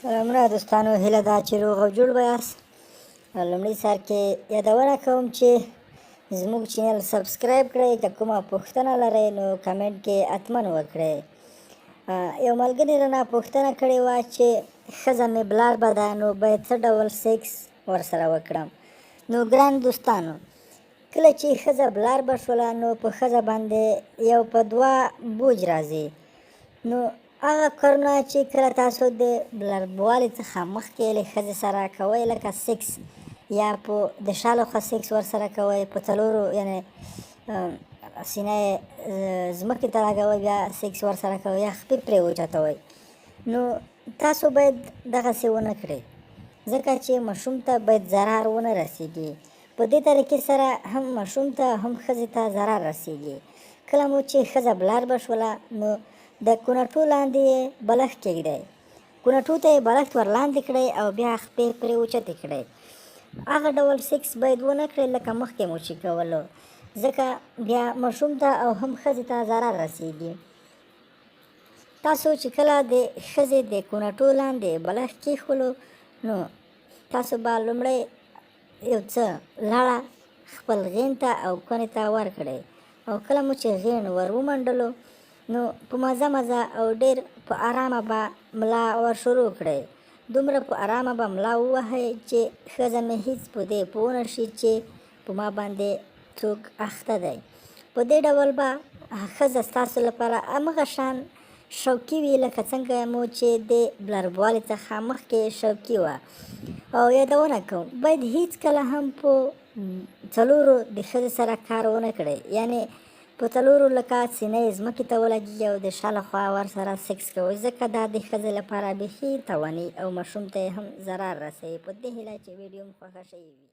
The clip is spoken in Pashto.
سلامونه دوستانو، هیله ده چې روغ او جوړ به یاست. لومړي سر کې یادونه کوم چې زموږ چینل سبسکرایب کړئ. که کومه پوښتنه لرئ نو کمنټ کې حتما وکړئ. یو ملګري رانه پوښتنه کړې وه چې ښځه مې بلار به ده نو باید څه ډول سیکس ورسره وکړم. نو ګران دوستانو، کله چې ښځه بلار به شوله نو په ښځه باندې یو په دوه بوج راځي. نو هغه کارونه چې کله تاسو د بلربوالي څخه مخکې له ښځې سره کوئ، لکه سیکس یا په د شا لخوا سیکس ورسره کوئ، په څلورو یعنې سینه یې ځمکې ته لګوئ، بیا سیکس ورسره کوئ یا خپې پرې اوچتوئ، نو تاسو باید دغسې ونه کړئ، ځکه چې ماشوم ته باید ضرر ونه رسېږي. په دې طریقې سره هم ماشوم ته هم ښځې ته ضرر رسېږي. کله مو چې ښځه بلار به شوله نو د کوناټو لاندې یې بالښت کېږدئ، کوناټو ته یې بالښت ور لاندې کړئ او بیا خپې پرې اوچتې کړئ. هغه ډول سیکس باید ونه کړئ لکه مخکې مو چې کولو، ځکه بیا ماشوم ته او هم ښځې ته ضرر رسېږي. تاسو چې کله د ښځې د کوناټو لاندې بالښت کېښولو نو تاسو به لومړی یو څه لاړه خپل غین ته او کونې ته ورکړئ، او کله مو چې غین ور ومنډلو نو په مزه مزه او ډېر په آرامه به ملا ور شروع کړئ. دومره په آرامه به ملا ووهئ چې ښځه مې هېڅ په دې پوه نه شي چې په ما باندې څوک اخته دی. په دې ډول به ښځه ستاسو لپاره همغه شان شوقي وي لکه څنګه مو چې د بلربوالي څخه مخکې شوقي وه. او یادونه کوم، باید هېڅکله هم په څلورو د ښځې سره کار ونه کړئ، یعنې په څلورو لکه سینه یې ځمکې ته ولګېږي او د شا لخوا ورسره سیکس کوئ، ځکه دا د ښځې لپاره بیخي تاواني او ماشوم ته یې هم ضرر رسوي. په دې هیله چې ویډیو مو خوښه شوې وي.